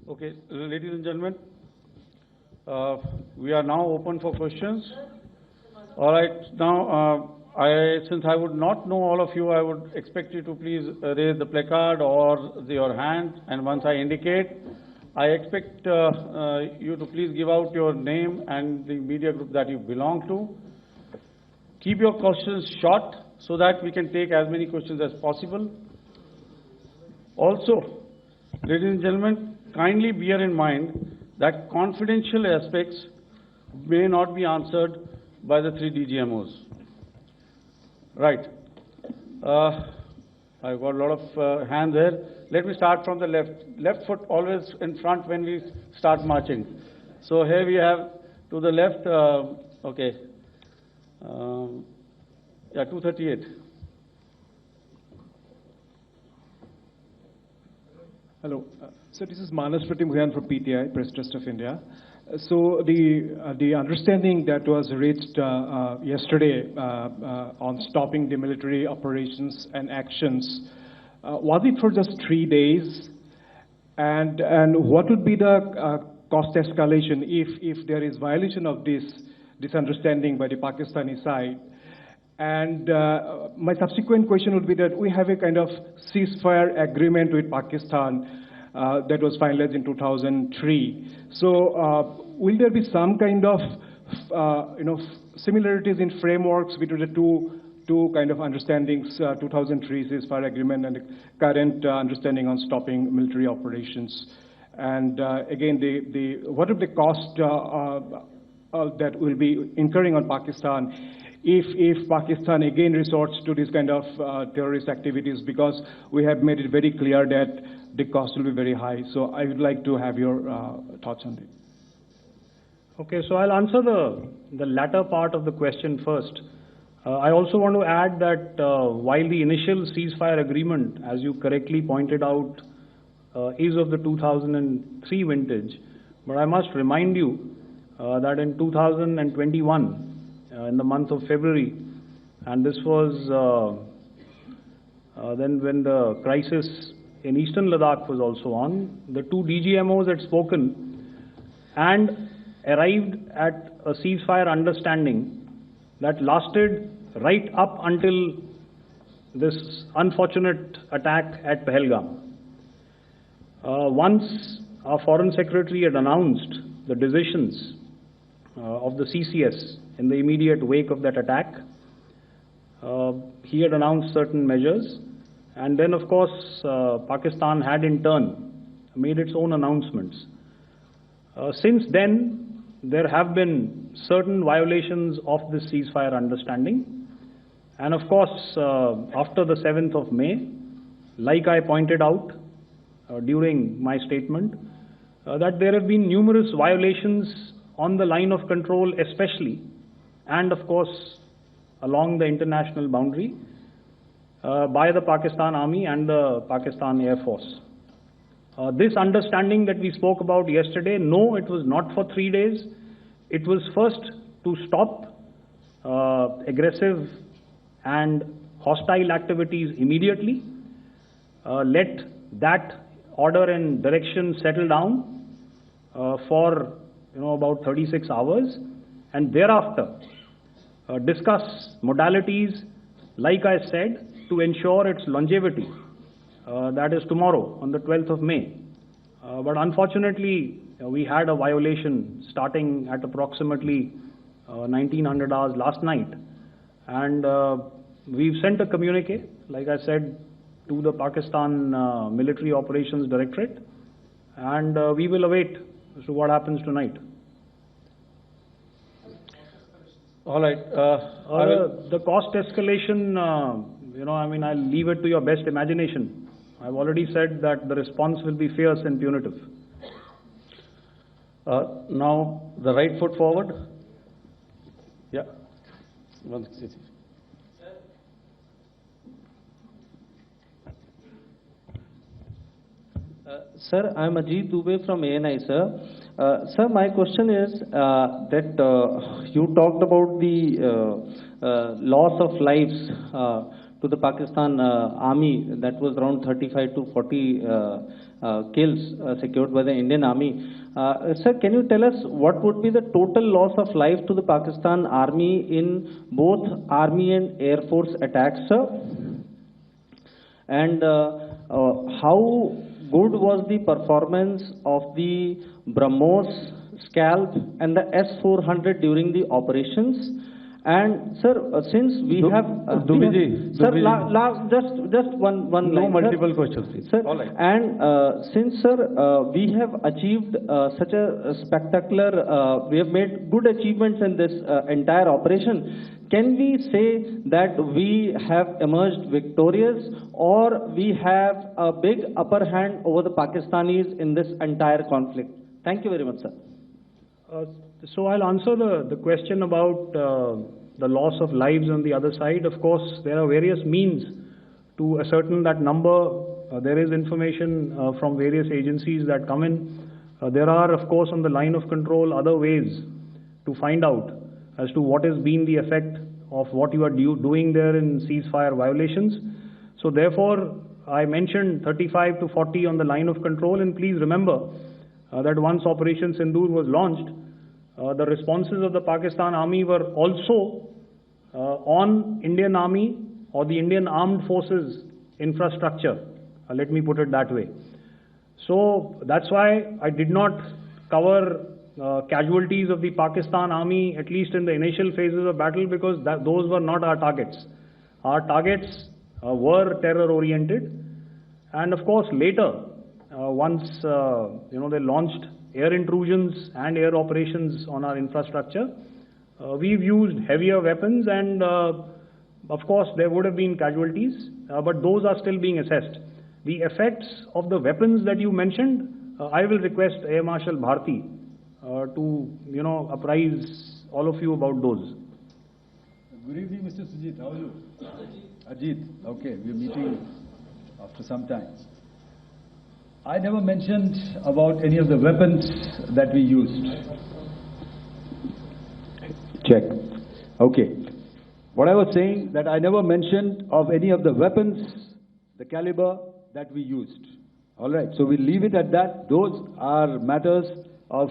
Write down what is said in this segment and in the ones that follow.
Okay, ladies and gentlemen, we are now open for questions. All right, now since I would not know all of you, I would expect you to please raise the placard or your hand, and once I indicate, I expect you to please give out your name and the media group that you belong to. Keep your questions short so that we can take as many questions as possible. Also, ladies and gentlemen, kindly bear in mind that confidential aspects may not be answered by the 3 DGMOs. Right. I've got a lot of hands there. Let me start from the left. Left foot always in front when we start marching. So here we have to the left, okay. Yeah, 238. Hello. So this is Manas Pratimugyan from PTI, Press Trust of India. So the understanding that was reached yesterday on stopping the military operations and actions, was it for just 3 days? And what would be the cost escalation if there is violation of this understanding by the Pakistani side? And my subsequent question would be that we have a kind of ceasefire agreement with Pakistan that was finalized in 2003. So will there be some kind of similarities in frameworks between the two kind of understandings, 2003 ceasefire agreement and the current understanding on stopping military operations? And again, what are the cost that will be incurring on Pakistan if Pakistan again resorts to this kind of terrorist activities, because we have made it very clear that the cost will be very high. So I would like to have your thoughts on it. Okay, so I'll answer the latter part of the question first. I also want to add that while the initial ceasefire agreement, as you correctly pointed out, is of the 2003 vintage, but I must remind you that in 2021, in the month of February, and this was then when the crisis in eastern Ladakh was also on, the 2 DGMOs had spoken and arrived at a ceasefire understanding that lasted right up until this unfortunate attack at Pahalgam. Once our Foreign Secretary had announced the decisions of the CCS in the immediate wake of that attack, he had announced certain measures, and then of course Pakistan had in turn made its own announcements. Since then, there have been certain violations of this ceasefire understanding, and of course after the 7th of May, like I pointed out during my statement, that there have been numerous violations on the line of control especially, and of course along the international boundary by the Pakistan Army and the Pakistan Air Force. This understanding that we spoke about yesterday, no, it was not for 3 days. It was first to stop aggressive and hostile activities immediately, let that order and direction settle down for about 36 hours, and thereafter discuss modalities, like I said, to ensure its longevity. That is tomorrow, on the 12th of May. But unfortunately, we had a violation starting at approximately 1900 hours last night. And we've sent a communique, like I said, to the Pakistan Military Operations Directorate. And we will await as to what happens tonight. All right. The cost escalation, I'll leave it to your best imagination. I've already said that the response will be fierce and punitive. Now, the right foot forward. Yeah. 160. Sir, I'm Ajit Dubey from ANI, sir. Sir, my question is that you talked about the loss of lives to the Pakistan army. That was around 35 to 40 kills secured by the Indian army. Sir, can you tell us what would be the total loss of life to the Pakistan army in both army and air force attacks, sir? And how good was the performance of the BrahMos, Scalp and the S-400 during the operations? And sir, since we have sir, just one line. No multiple questions, please. Sir, all right. and since sir, we have achieved such a spectacular, we have made good achievements in this entire operation. Can we say that we have emerged victorious, or we have a big upper hand over the Pakistanis in this entire conflict? Thank you very much, sir. So I'll answer the question about the loss of lives on the other side. Of course, there are various means to ascertain that number. There is information from various agencies that come in. There are, of course, on the line of control, other ways to find out as to what has been the effect of what you are doing there in ceasefire violations. So therefore, I mentioned 35 to 40 on the line of control, and please remember that once Operation Sindoor was launched, the responses of the Pakistan Army were also on Indian Army or the Indian Armed Forces infrastructure. Let me put it that way. So that's why I did not cover casualties of the Pakistan Army, at least in the initial phases of battle, because those were not our targets. Our targets were terror-oriented, and of course later, once they launched air intrusions and air operations on our infrastructure, we've used heavier weapons, and of course there would have been casualties, but those are still being assessed. The effects of the weapons that you mentioned, I will request Air Marshal Bharti to apprise all of you about those. Good evening, Mr. Sujit. How are you? Ajit. Okay, we're meeting after some time. I never mentioned about any of the weapons that we used. Check. Okay. What I was saying, that I never mentioned of any of the weapons, the caliber that we used. All right. So we'll leave it at that. Those are matters of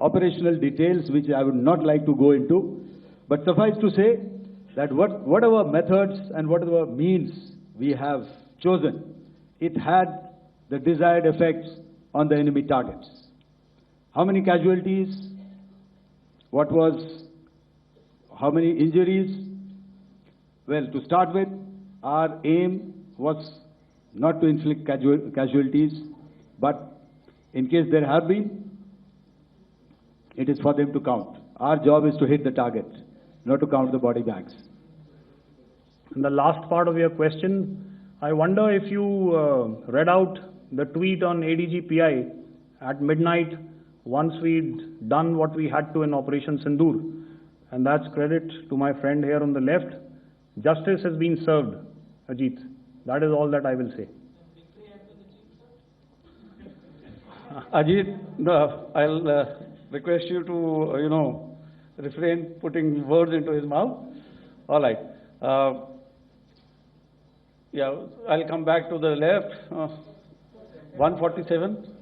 operational details which I would not like to go into. But suffice to say that whatever methods and whatever means we have chosen, it had the desired effects on the enemy targets. How many casualties? How many injuries? Well, to start with, our aim was not to inflict casualties, but in case there have been, it is for them to count. Our job is to hit the target, not to count the body bags. And the last part of your question, I wonder if you read out the tweet on ADGPI at midnight once we'd done what we had to in Operation Sindoor. And that's credit to my friend here on the left. Justice has been served, Ajit. That is all that I will say. Ajit, I'll request you to, refrain putting words into his mouth. All right. Yeah, I'll come back to the left. 147.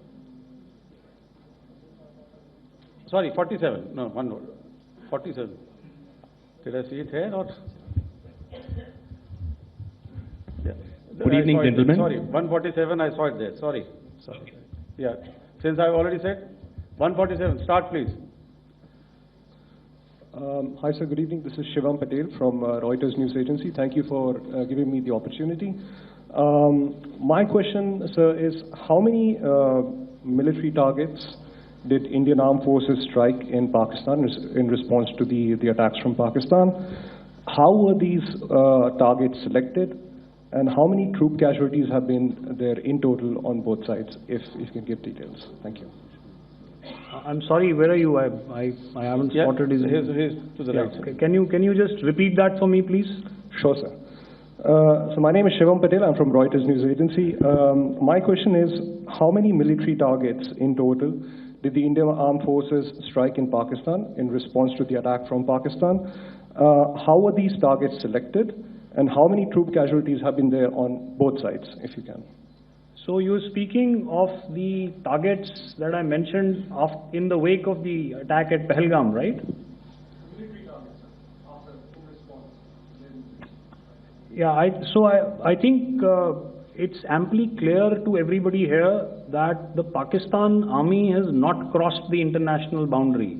Sorry, 47. No, 47. Did I see it here or? Yeah. Good evening, gentlemen. Sorry, 147. I saw it there. Sorry. Yeah. Since I've already said 147. Start, please. Hi, sir. Good evening. This is Shivam Patel from Reuters News Agency. Thank you for giving me the opportunity. My question, sir, is how many military targets did Indian Armed Forces strike in Pakistan in response to the attacks from Pakistan? How were these targets selected? And how many troop casualties have been there in total on both sides, if you can give details? Thank you. I'm sorry, where are you? I haven't spotted his... Here's to the right. Okay. Can you just repeat that for me, please? Sure, sir. So my name is Shivam Patel. I'm from Reuters News Agency. My question is, how many military targets in total did the Indian Armed Forces strike in Pakistan in response to the attack from Pakistan? How were these targets selected? And how many troop casualties have been there on both sides, if you can? So you're speaking of the targets that I mentioned in the wake of the attack at Pahalgam, right? Yeah, I think it's amply clear to everybody here that the Pakistan army has not crossed the international boundary,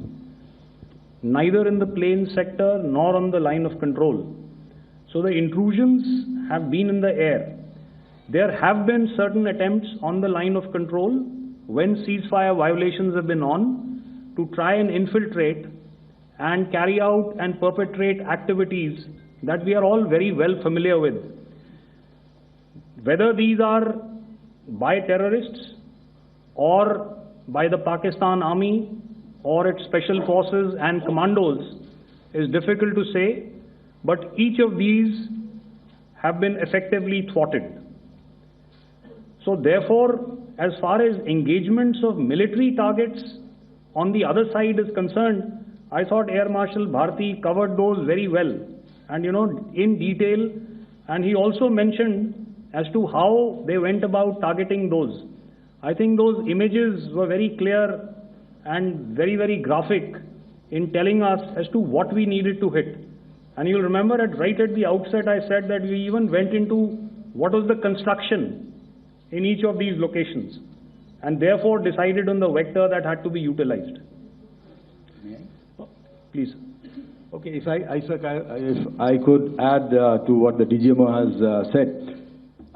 neither in the plain sector nor on the line of control. So the intrusions have been in the air. There have been certain attempts on the line of control when ceasefire violations have been on to try and infiltrate and carry out and perpetrate activities that we are all very well familiar with. Whether these are by terrorists or by the Pakistan army or its special forces and commandos is difficult to say, but each of these have been effectively thwarted. So therefore, as far as engagements of military targets on the other side is concerned, I thought Air Marshal Bharti covered those very well and in detail, and he also mentioned as to how they went about targeting those. I think those images were very clear and very, very graphic in telling us as to what we needed to hit. And you'll remember right at the outset I said that we even went into what was the construction in each of these locations, and therefore decided on the vector that had to be utilized. Please. Okay, if I could add to what the DGMO has said,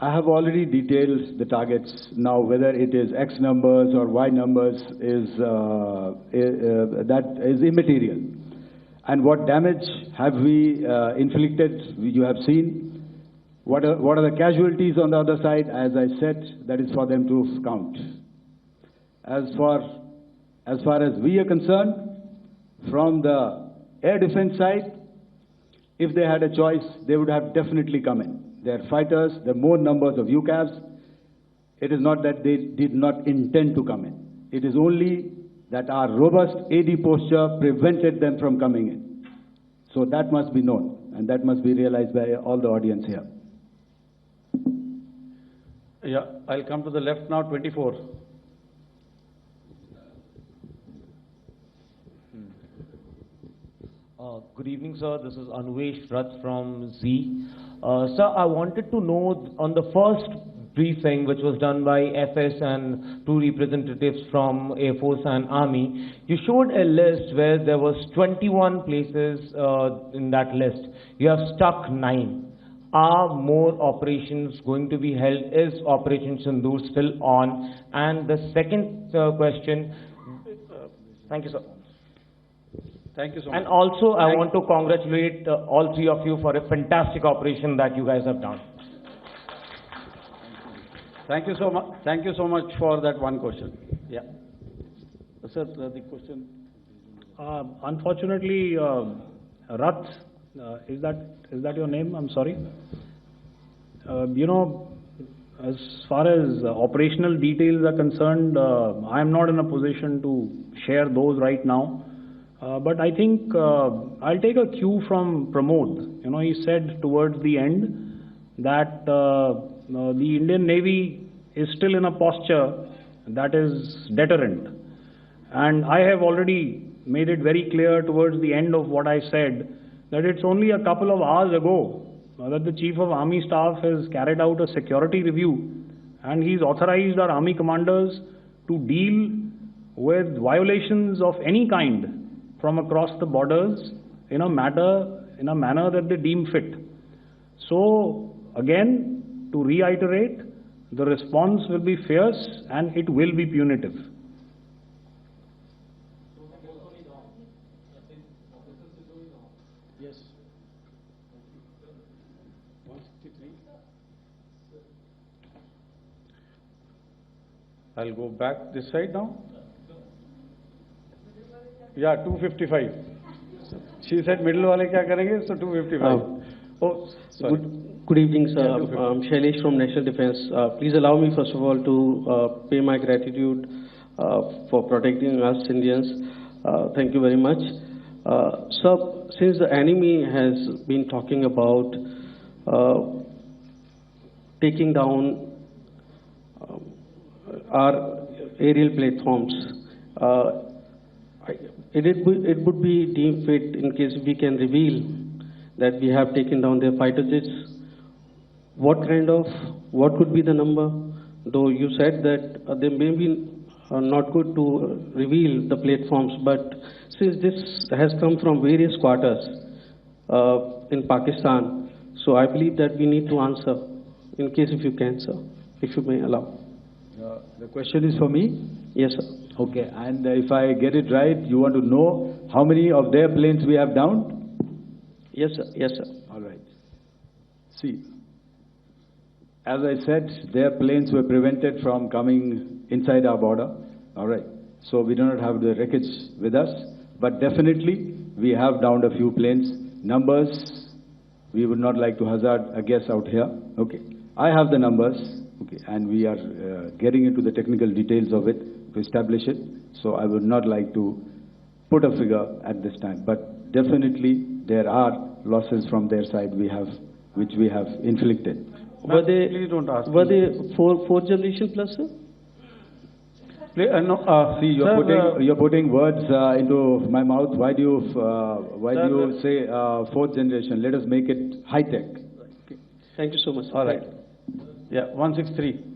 I have already detailed the targets. Now, whether it is X numbers or Y numbers that is immaterial. And what damage have we inflicted? You have seen. What are the casualties on the other side? As I said, that is for them to count. As far as we are concerned, from the air defense side, if they had a choice, they would have definitely come in. They are fighters, there are more numbers of UCAVs. It is not that they did not intend to come in. It is only that our robust AD posture prevented them from coming in. So that must be known, and that must be realized by all the audience here. Yeah, I'll come to the left now, 24. Good evening, sir. This is Anvesh Rath from Z. Sir, I wanted to know on the first briefing, which was done by FS and two representatives from Air Force and Army, you showed a list where there was 21 places in that list. You have stuck 9. Are more operations going to be held? Is Operation Sindoor still on? And the second question, thank you, sir. Thank you so much. And also, I want to congratulate all three of you for a fantastic operation that you guys have done. Thank you so much. Thank you so much for that one question. Yeah. Sir, the question. Unfortunately, Rath, is that your name? I'm sorry. As far as operational details are concerned, I am not in a position to share those right now. But I think I'll take a cue from Pramod. He said towards the end that the Indian Navy is still in a posture that is deterrent. And I have already made it very clear towards the end of what I said that it's only a couple of hours ago that the Chief of Army Staff has carried out a security review, and he's authorized our Army commanders to deal with violations of any kind from across the borders in a manner that they deem fit. So again, to reiterate, the response will be fierce and it will be punitive. Yes. 163. I'll go back this side now. Yeah, 255. She said middle wale kya karenge, so 255. Oh, sorry. Good evening, sir. I'm Shailesh from National Defense. Please allow me, first of all, to pay my gratitude for protecting us Indians. Thank you very much. Sir, since the enemy has been talking about taking down our aerial platforms. It would be deemed fit in case we can reveal that we have taken down their fighter jets. What could be the number? Though you said that they may be not good to reveal the platforms, but since this has come from various quarters in Pakistan, so I believe that we need to answer, in case if you can, sir, if you may allow. The question is for me? Yes, sir. Okay, and if I get it right, you want to know how many of their planes we have downed? Yes, sir. Yes, sir. All right. See, as I said, their planes were prevented from coming inside our border. All right. So we do not have the wreckage with us, but definitely we have downed a few planes. Numbers, we would not like to hazard a guess out here. Okay. I have the numbers. Okay. And we are getting into the technical details of it to establish it. So I would not like to put a figure at this time, but definitely there are losses from their side which we have inflicted. Were they, please don't ask were me. they four generation plus, sir? No, See, you're putting words into my mouth. Why do you say fourth generation? Let us make it high tech. Okay. Thank you so much. All right. Yeah, 163.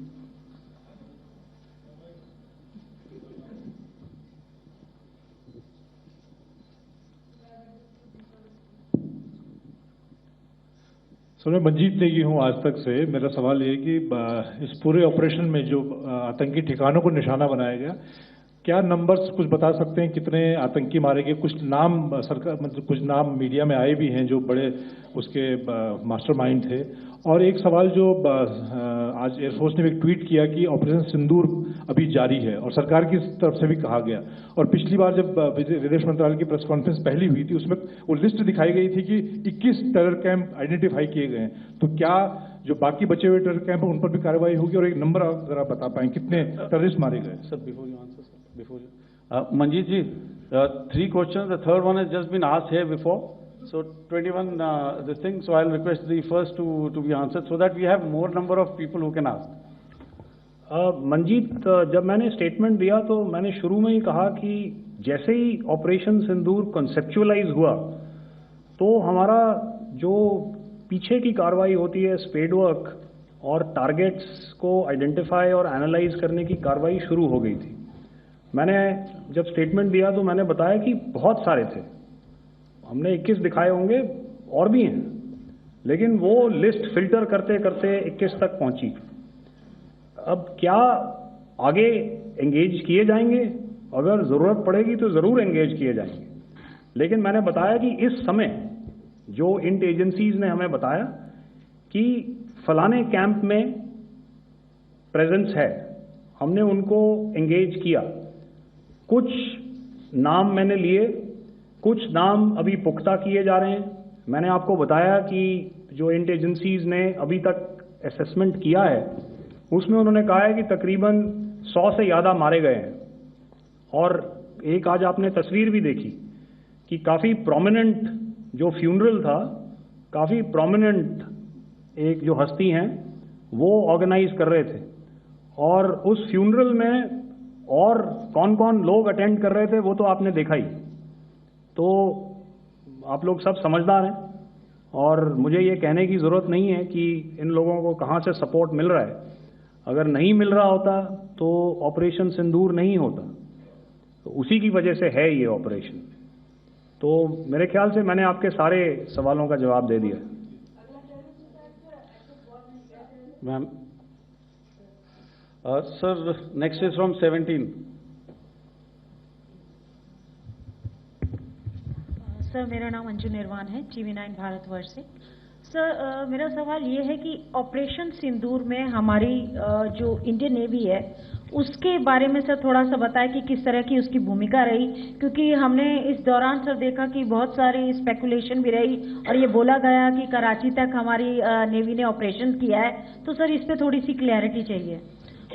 Sir मैं मंजीत नेगी हूँ आज तक से। मेरा सवाल ये है कि इस पूरे ऑपरेशन में जो आतंकी ठिकानों को निशाना बनाया गया, क्या नंबर्स कुछ बता सकते हैं कितने आतंकी मारे गए? कुछ नाम सरकार मतलब कुछ नाम मीडिया में आए भी हैं जो बड़े उसके मास्टरमाइंड थे। और एक सवाल जो आज एयरफोर्स ने एक ट्वीट किया कि ऑपरेशन सिंदूर अभी जारी है और सरकार की तरफ से भी कहा गया। और पिछली बार जब विदेश मंत्रालय की प्रेस कॉन्फ्रेंस पहली हुई थी उसमें वो लिस्ट दिखाई गई थी कि 21 टेरर कैंप आइडेंटिफाई किए गए हैं। तो क्या जो बाकी बचे हुए टेरर कैंप हैं उन पर भी कार्रवाई होगी? और एक नंबर अगर आप बता पाएं कितने टेररिस्ट मारे गए? Sir, before you answer, sir, before you. Manjeet ji, 3 questions. The third one has just been asked here before. So 21 this thing. So I'll request the first to be answered so that we have more number of people who can ask. Manjeet, जब मैंने statement दिया तो मैंने शुरू में ही कहा कि जैसे ही ऑपरेशन सिंदूर कॉन्सेप्चुअलाइज हुआ तो हमारा जो पीछे की कार्रवाई होती है स्पेड वर्क और टारगेट्स को आइडेंटिफाई और एनालाइज करने की कार्रवाई शुरू हो गई थी। मैंने जब स्टेटमेंट दिया तो मैंने बताया कि बहुत सारे थे, हमने 21 दिखाए होंगे और भी हैं, लेकिन वो लिस्ट फिल्टर करते करते 21 तक पहुंची। अब क्या आगे एंगेज किए जाएंगे? अगर ज़रूरत पड़ेगी तो ज़रूर एंगेज किए जाएंगे, लेकिन मैंने बताया कि इस समय जो इंट एजेंसीज ने हमें बताया कि फलाने कैंप में प्रेजेंस है, हमने उनको एंगेज किया। कुछ नाम मैंने लिए, कुछ नाम अभी पुख्ता किए जा रहे हैं। मैंने आपको बताया कि जो इंट एजेंसीज ने अभी तक असेसमेंट किया है उसमें उन्होंने कहा है कि तकरीबन 100 से ज़्यादा मारे गए हैं। और एक आज आपने तस्वीर भी देखी कि काफ़ी प्रोमिनेंट जो फ्यूनरल था, काफ़ी प्रोमिनेंट एक जो हस्ती हैं वो ऑर्गेनाइज कर रहे थे, और उस फ्यूनरल में और कौन कौन लोग अटेंड कर रहे थे वो तो आपने देखा ही। तो आप लोग सब समझदार हैं और मुझे ये कहने की ज़रूरत नहीं है कि इन लोगों को कहाँ से सपोर्ट मिल रहा है। अगर नहीं मिल रहा होता तो ऑपरेशन सिंदूर नहीं होता, तो उसी की वजह से है ये ऑपरेशन। तो मेरे ख्याल से मैंने आपके सारे सवालों का जवाब दे दिया। Ma'am, sir, next is from 17. Sir मेरा नाम अंजू निर्वाण है, TV9 भारतवर्ष से। सर मेरा सवाल ये है कि ऑपरेशन सिंदूर में हमारी जो इंडियन नेवी है उसके बारे में सर थोड़ा सा बताएं कि किस तरह की उसकी भूमिका रही, क्योंकि हमने इस दौरान सर देखा कि बहुत सारी स्पेकुलेशन भी रही और ये बोला गया कि कराची तक हमारी नेवी ने ऑपरेशन किया है। तो सर इस पे थोड़ी सी क्लैरिटी चाहिए।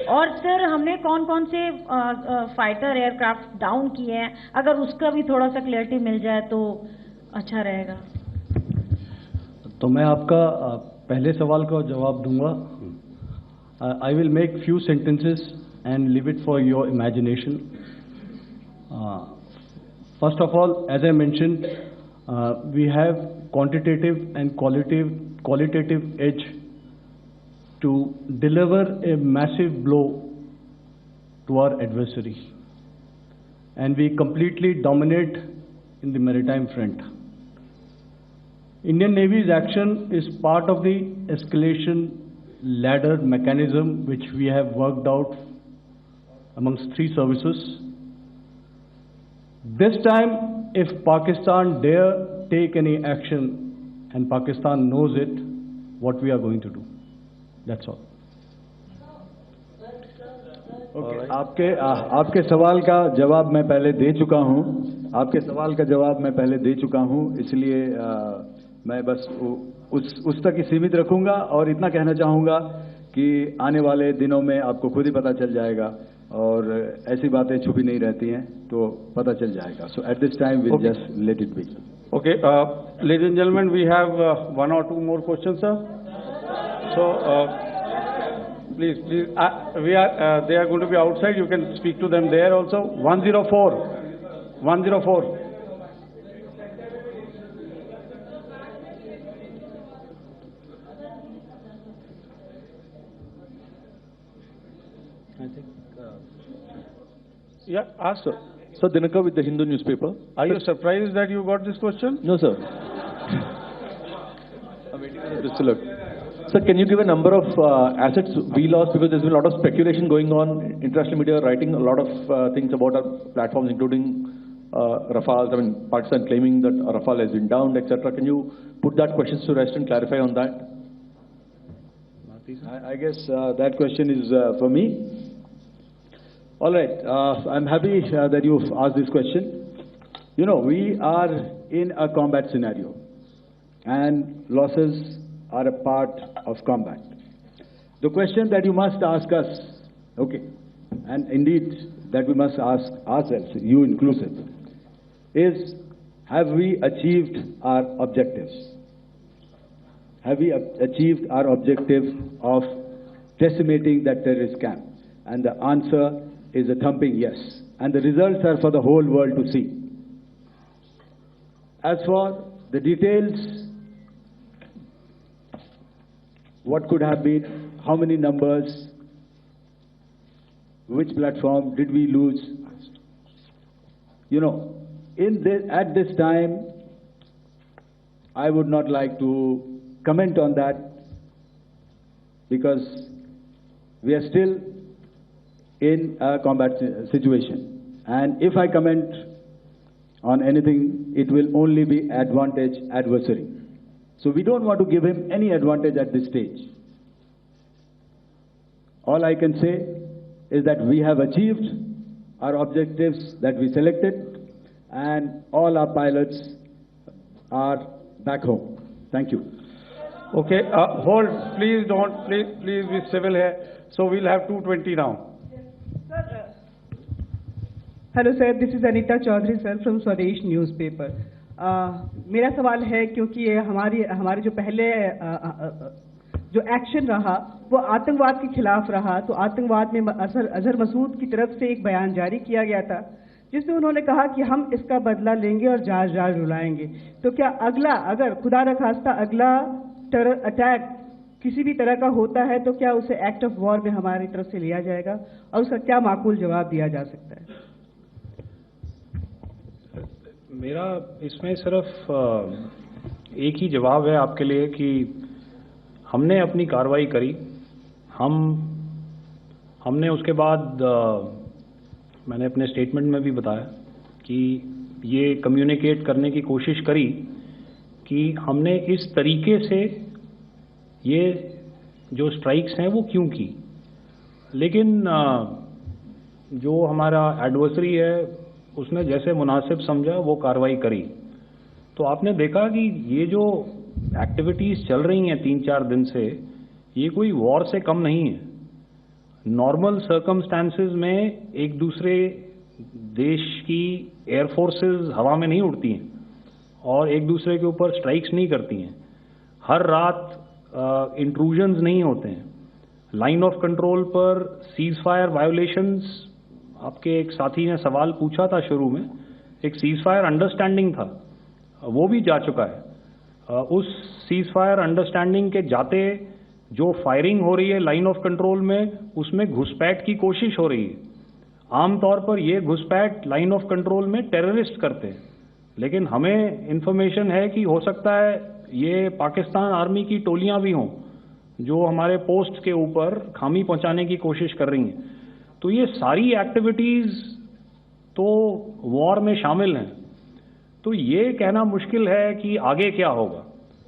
और सर हमने कौन कौन से फाइटर एयरक्राफ्ट डाउन किए हैं, अगर उसका भी थोड़ा सा क्लैरिटी मिल जाए तो अच्छा रहेगा। तो मैं आपका पहले सवाल का जवाब दूंगा. I will make few sentences and leave it for your imagination. First of all, as I mentioned, we have quantitative and qualitative edge to deliver a massive blow to our adversary, and we completely dominate in the maritime front. Indian Navy's action is part of the escalation ladder mechanism which we have worked out amongst 3 services. This time, if Pakistan dare take any action, and Pakistan knows it, what we are going to do. That's all. Okay. आपके सवाल का जवाब मैं पहले दे चुका हूं. आपके सवाल का जवाब मैं पहले दे चुका हूं, इसलिए मैं बस उस तक ही सीमित रखूंगा और इतना कहना चाहूंगा कि आने वाले दिनों में आपको खुद ही पता चल जाएगा और ऐसी बातें छुपी नहीं रहती हैं, तो पता चल जाएगा. So at this time we'll just let it be. Okay, ladies and gentlemen, we have 1 or 2 more questions, sir. So please, they are going to be outside. You can speak to them there also. 104. Yeah, ask sir. Sir, Dinakar with the Hindu newspaper. Are you surprised that you got this question? No, sir. I'm waiting for the look. Sir, can you give a number of assets we lost, because there's been a lot of speculation going on, international media writing a lot of things about our platforms, including Rafale. I mean, Pakistan claiming that Rafale has been downed, etc. Can you put that question to rest and clarify on that? I guess that question is for me. All right, I'm happy that you've asked this question. You know, we are in a combat scenario, and losses are a part of combat. The question that you must ask us, okay, and indeed that we must ask ourselves, you inclusive, is have we achieved our objectives? Have we achieved our objective of decimating that terrorist camp? And the answer is a thumping yes. And the results are for the whole world to see. As for the details, what could have been, how many numbers, which platform did we lose? You know, at this time, I would not like to comment on that, because we are still in a combat situation. And if I comment on anything, it will only be advantage adversary. So we don't want to give him any advantage at this stage. All I can say is that we have achieved our objectives that we selected, and all our pilots are back home. Thank you. Okay, hold, please be civil here. So we'll have 220 now. Hello sir, this is Anita Chaudhary sir from Swadesh newspaper. मेरा सवाल है, क्योंकि ये हमारे जो पहले जो action रहा वो आतंकवाद के खिलाफ रहा, तो आतंकवाद में अजहर मसूद की तरफ से एक बयान जारी किया गया था जिसमें उन्होंने कहा कि हम इसका बदला लेंगे और जहाज रुलाएंगे. तो क्या अगला, अगर खुदा न खास्ता अगला टेरर अटैक किसी भी तरह का होता है, तो क्या उसे एक्ट ऑफ वॉर में हमारी तरफ से लिया जाएगा और उसका क्या माकूल जवाब दिया जा सकता है? मेरा इसमें सिर्फ एक ही जवाब है आपके लिए कि हमने अपनी कार्रवाई करी. हमने उसके बाद मैंने अपने स्टेटमेंट में भी बताया कि ये कम्युनिकेट करने की कोशिश करी कि हमने इस तरीके से ये जो स्ट्राइक्स हैं वो क्यों की. लेकिन जो हमारा एडवर्सरी है उसने जैसे मुनासिब समझा वो कार्रवाई करी. तो आपने देखा कि ये जो एक्टिविटीज़ चल रही हैं 3-4 दिन से, ये कोई वॉर से कम नहीं है. नॉर्मल सर्कमस्टांसेस में एक दूसरे देश की एयरफोर्सेस हवा में नहीं उड़ती हैं और एक दूसरे के ऊपर स्ट्राइक्स नहीं करती हैं. हर रात इंट्रूजन्स नहीं होते हैं। लाइन ऑफ कंट्रोल पर सीज फायर वायोलेशंस, आपके एक साथी ने सवाल पूछा था शुरू में, एक सीज फायर अंडरस्टैंडिंग था, वो भी जा चुका है। उस सीज फायर अंडरस्टैंडिंग के जाते जो फायरिंग हो रही है लाइन ऑफ कंट्रोल में, उसमें घुसपैठ की कोशिश हो रही है। आमतौर पर ये घुसपैठ लाइन ऑफ कंट्रोल में टेररिस्ट करते हैं, लेकिन हमें इंफॉर्मेशन है कि हो सकता है ये पाकिस्तान आर्मी की टोलियां भी हों जो हमारे पोस्ट के ऊपर खामी पहुंचाने की कोशिश कर रही हैं। तो ये सारी एक्टिविटीज तो वॉर में शामिल हैं। तो ये कहना मुश्किल है कि आगे क्या होगा,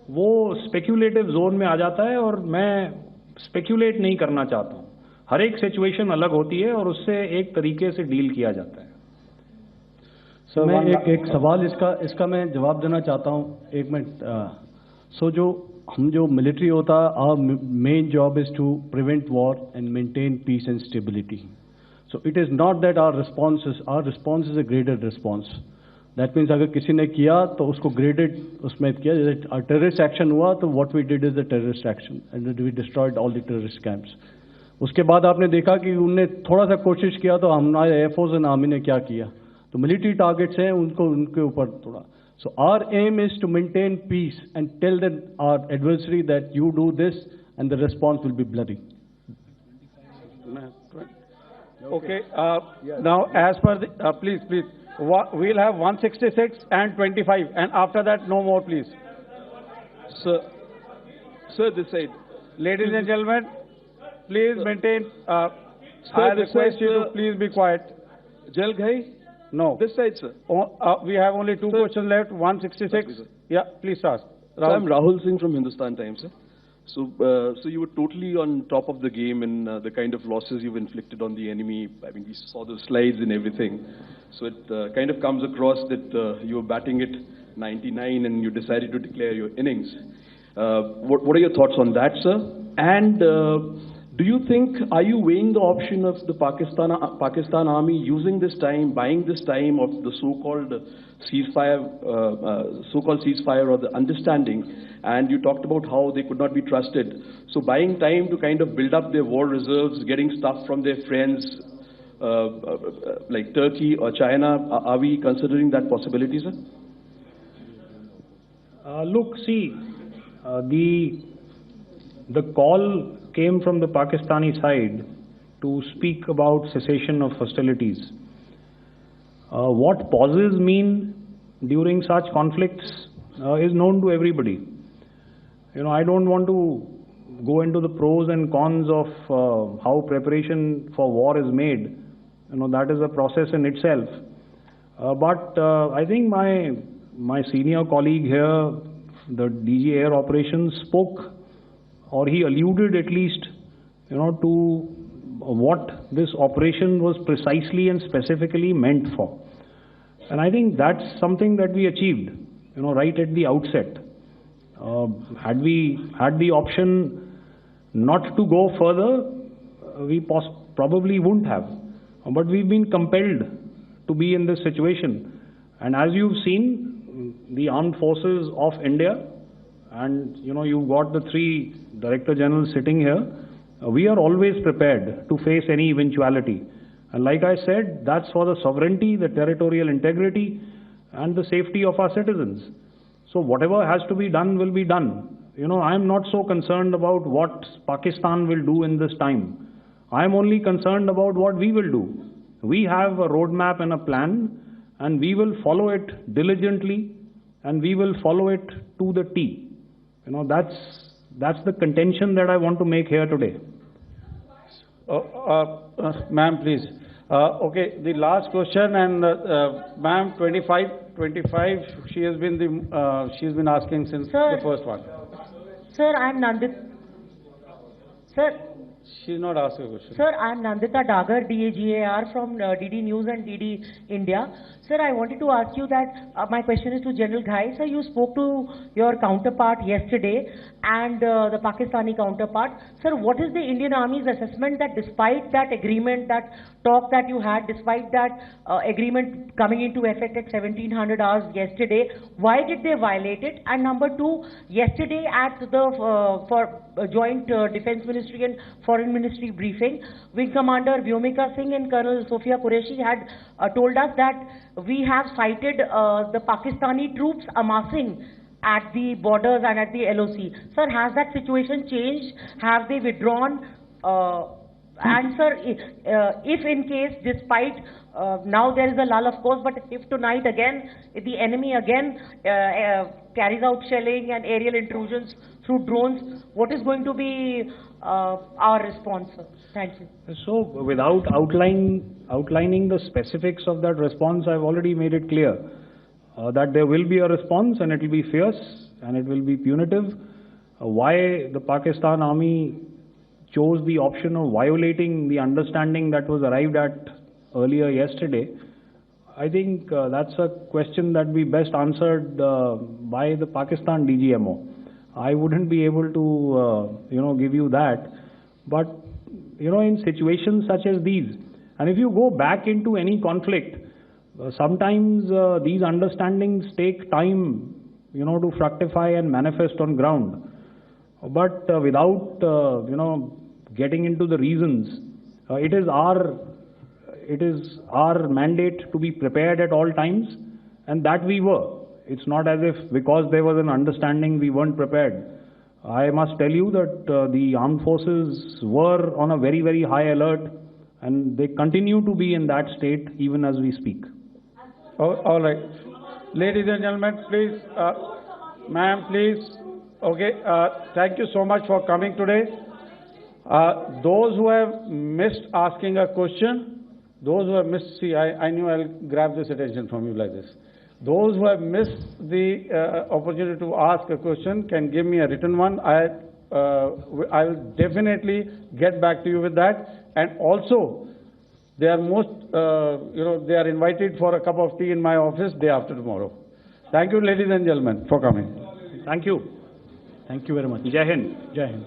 वो स्पेक्यूलेटिव जोन में आ जाता है और मैं स्पेक्यूलेट नहीं करना चाहता हूँ। हर एक सिचुएशन अलग होती है और उससे एक तरीके से डील किया जाता है। सर मैं एक सवाल इसका मैं जवाब देना चाहता हूँ, एक मिनट। जो मिलिट्री होता है, our main job is to prevent war and maintain peace and stability. So it is not that our response is a graded response. That means अगर किसी ने किया तो उसको ग्रेडेड उसमें किया, जैसे टेररिस्ट एक्शन हुआ तो what we did is the terrorist action and we destroyed all the terrorist camps. उसके बाद आपने देखा कि उनने थोड़ा सा कोशिश किया तो हमारे एयरफोर्स एंड आर्मी ने क्या किया, तो मिलिट्री टारगेट्स हैं उनके ऊपर थोड़ा। So our aim is to maintain peace and tell that our adversary that you do this and the response will be bloody. Okay, now as per the, please, we'll have 166 and 25, and after that, no more, please. Sir, this side. Ladies and gentlemen, please maintain, I request you to please be quiet. Jal Ghai? No. This side, sir. We have only two questions left, 166. Yeah, please ask. So I'm Rahul Singh from Hindustan Times, sir. So you were totally on top of the game in the kind of losses you've inflicted on the enemy. I mean, we saw the slides and everything. So it kind of comes across that you were batting it 99 and you decided to declare your innings. What are your thoughts on that, sir? And do you think, are you weighing the option of the Pakistan Army using this time, buying this time of the so-called ceasefire or the understanding? And you talked about how they could not be trusted. So buying time to kind of build up their war reserves, getting stuff from their friends like Turkey or China, are we considering that possibility, sir? Look, see, the call came from the Pakistani side to speak about cessation of hostilities. What pauses mean during such conflicts is known to everybody. You know, I don't want to go into the pros and cons of how preparation for war is made. You know, that is a process in itself. But I think my senior colleague here, the DG Air Operations, spoke, or he alluded at least, you know, to what this operation was precisely and specifically meant for. And I think that's something that we achieved, you know, right at the outset. Had we had the option not to go further, we probably wouldn't have. But we've been compelled to be in this situation. And as you've seen, the armed forces of India, and you know, you've got the 3 Director Generals sitting here, we are always prepared to face any eventuality. And like I said, that's for the sovereignty, the territorial integrity, and the safety of our citizens. So whatever has to be done will be done. You know, I'm not so concerned about what Pakistan will do in this time. I'm only concerned about what we will do. We have a roadmap and a plan, and we will follow it diligently, and we will follow it to the T. You know, that's the contention that I want to make here today. Ma'am, please. Okay, the last question, and ma'am, 25, she has been asking since the first one. Sir, I'm Nandit. Sir. She's not asking a question. Sir, I am Nandita Dagar, DAGAR from DD News and DD India. Sir, I wanted to ask you that my question is to General Ghai. Sir, you spoke to your counterpart yesterday and the Pakistani counterpart. Sir, what is the Indian Army's assessment that despite that agreement, that talk that you had, despite that agreement coming into effect at 1700 hours yesterday, why did they violate it? And number two, yesterday at the joint Defense Ministry and Foreign Ministry briefing, Wing Commander Vyomika Singh and Colonel Sophia Qureshi had told us that we have cited the Pakistani troops amassing at the borders and at the LOC. Sir, has that situation changed? Have they withdrawn? And sir, if in case, despite now there is a lull, of course, but if tonight again, if the enemy again carries out shelling and aerial intrusions through drones, what is going to be our response, sir? Thank you. So, without outlining the specifics of that response, I've already made it clear that there will be a response and it will be fierce and it will be punitive. Why the Pakistan Army chose the option of violating the understanding that was arrived at earlier yesterday, I think that's a question that we best answered by the Pakistan DGMO. I wouldn't be able to, give you that. But, in situations such as these, and if you go back into any conflict, sometimes these understandings take time, to fructify and manifest on ground. But without, getting into the reasons, it is our mandate to be prepared at all times, and that we were. It's not as if because there was an understanding we weren't prepared. I must tell you that the armed forces were on a very, very high alert, and they continue to be in that state even as we speak. Oh, all right. Ladies and gentlemen, please, ma'am, please. Okay, thank you so much for coming today. Those who have missed asking a question, those who have missed, see, I knew I'll grab this attention from you like this. Those who have missed the opportunity to ask a question can give me a written one. I'll definitely get back to you with that. And also, they are they are invited for a cup of tea in my office day after tomorrow. Thank you, ladies and gentlemen, for coming. Thank you. Thank you very much. Jai Hind. Jai Hind.